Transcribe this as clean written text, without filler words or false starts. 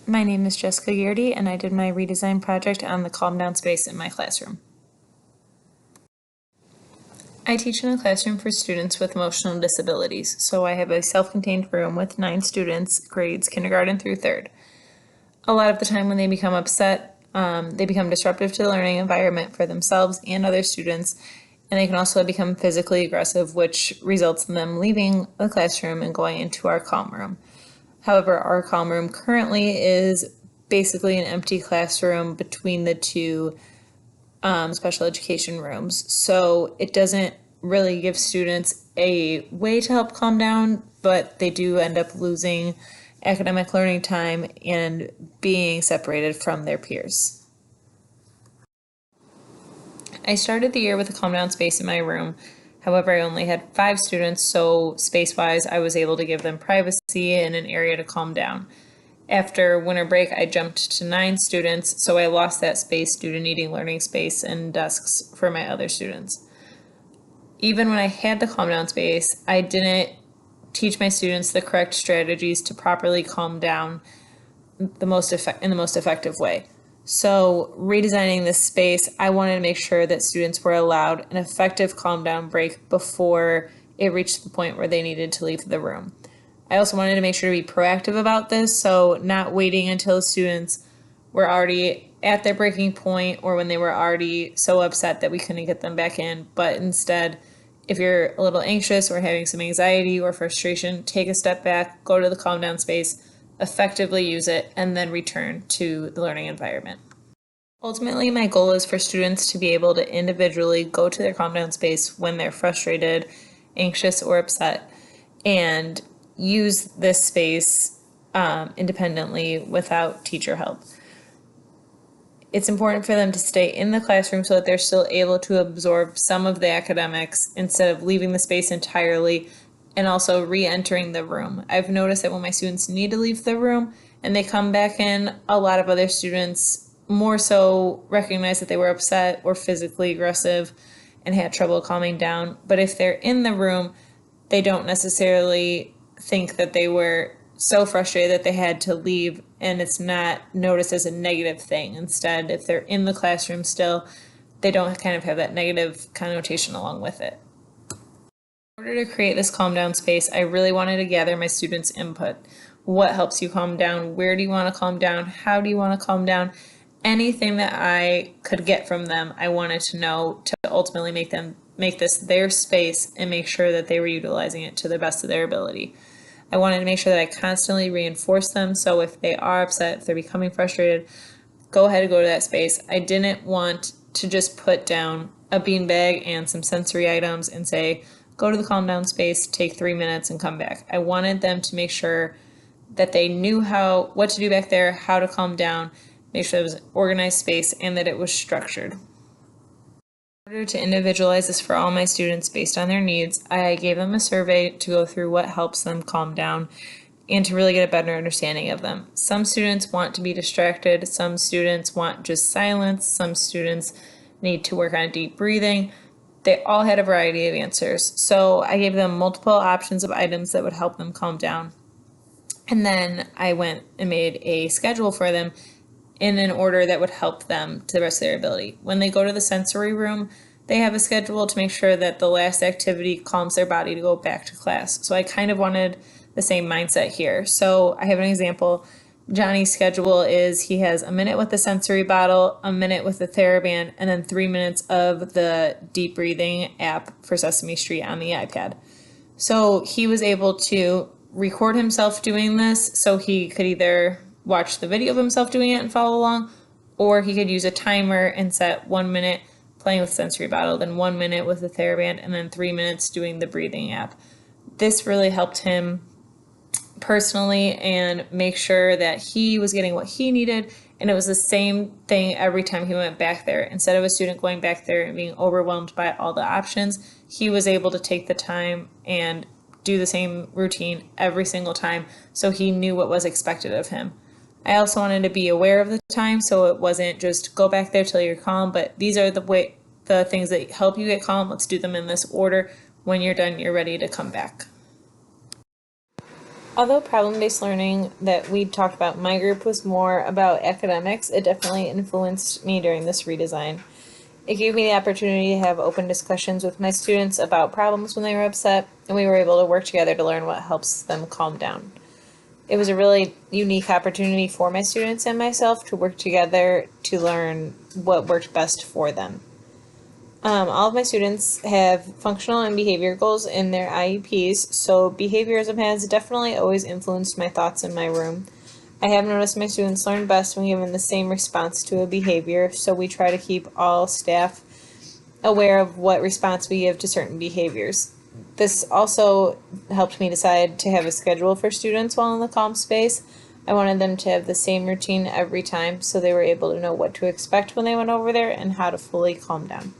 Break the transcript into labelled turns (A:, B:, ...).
A: My name is Jessica Garrity, and I did my redesign project on the calm down space in my classroom. I teach in a classroom for students with emotional disabilities, so I have a self-contained room with 9 students, grades kindergarten through 3rd. A lot of the time when they become upset, they become disruptive to the learning environment for themselves and other students, and they can also become physically aggressive, which results in them leaving the classroom and going into our calm room. However, our calm room currently is basically an empty classroom between the two special education rooms. So it doesn't really give students a way to help calm down, but they do end up losing academic learning time and being separated from their peers. I started the year with a calm down space in my room. However, I only had 5 students, so space-wise, I was able to give them privacy and an area to calm down. After winter break, I jumped to 9 students, so I lost that space due to needing learning space and desks for my other students. Even when I had the calm down space, I didn't teach my students the correct strategies to properly calm down in the most effective way. So redesigning this space, I wanted to make sure that students were allowed an effective calm down break before it reached the point where they needed to leave the room. I also wanted to make sure to be proactive about this, so not waiting until students were already at their breaking point or when they were already so upset that we couldn't get them back in, but instead, if you're a little anxious or having some anxiety or frustration, take a step back, go to the calm down space, effectively use it, and then return to the learning environment. Ultimately, my goal is for students to be able to individually go to their calm down space when they're frustrated, anxious, or upset, and use this space independently without teacher help. It's important for them to stay in the classroom so that they're still able to absorb some of the academics instead of leaving the space entirely and also re-entering the room. I've noticed that when my students need to leave the room and they come back in, a lot of other students more so recognize that they were upset or physically aggressive and had trouble calming down. But if they're in the room, they don't necessarily think that they were so frustrated that they had to leave, and it's not noticed as a negative thing. Instead, if they're in the classroom still, they don't kind of have that negative connotation along with it. In order to create this calm down space, I really wanted to gather my students' input. What helps you calm down? Where do you want to calm down? How do you want to calm down? Anything that I could get from them, I wanted to know to ultimately make this their space and make sure that they were utilizing it to the best of their ability. I wanted to make sure that I constantly reinforce them, so if they are upset, if they're becoming frustrated, go ahead and go to that space. I didn't want to just put down a beanbag and some sensory items and say, go to the calm down space, take 3 minutes and come back. I wanted them to make sure that they knew what to do back there, how to calm down, make sure it was an organized space, and that it was structured. In order to individualize this for all my students based on their needs, I gave them a survey to go through what helps them calm down and to really get a better understanding of them. Some students want to be distracted, some students want just silence, some students need to work on deep breathing. They all had a variety of answers. So I gave them multiple options of items that would help them calm down. And then I went and made a schedule for them in an order that would help them to the best of their ability. When they go to the sensory room, they have a schedule to make sure that the last activity calms their body to go back to class. So I kind of wanted the same mindset here. So I have an example. Johnny's schedule is he has a minute with the sensory bottle, a minute with the TheraBand, and then 3 minutes of the deep breathing app for Sesame Street on the iPad. So he was able to record himself doing this, so he could either watch the video of himself doing it and follow along, or he could use a timer and set 1 minute playing with sensory bottle, then 1 minute with the TheraBand, and then 3 minutes doing the breathing app. This really helped him personally and make sure that he was getting what he needed, and it was the same thing every time he went back there. Instead of a student going back there and being overwhelmed by all the options, he was able to take the time and do the same routine every single time, so he knew what was expected of him. I also wanted to be aware of the time, so it wasn't just go back there till you're calm, but these are the things that help you get calm. Let's do them in this order. When you're done, you're ready to come back. Although problem-based learning that we talked about in my group was more about academics, it definitely influenced me during this redesign. It gave me the opportunity to have open discussions with my students about problems when they were upset, and we were able to work together to learn what helps them calm down. It was a really unique opportunity for my students and myself to work together to learn what worked best for them. All of my students have functional and behavior goals in their IEPs, so behaviorism has definitely always influenced my thoughts in my room. I have noticed my students learn best when given the same response to a behavior, so we try to keep all staff aware of what response we give to certain behaviors. This also helped me decide to have a schedule for students while in the calm space. I wanted them to have the same routine every time so they were able to know what to expect when they went over there and how to fully calm down.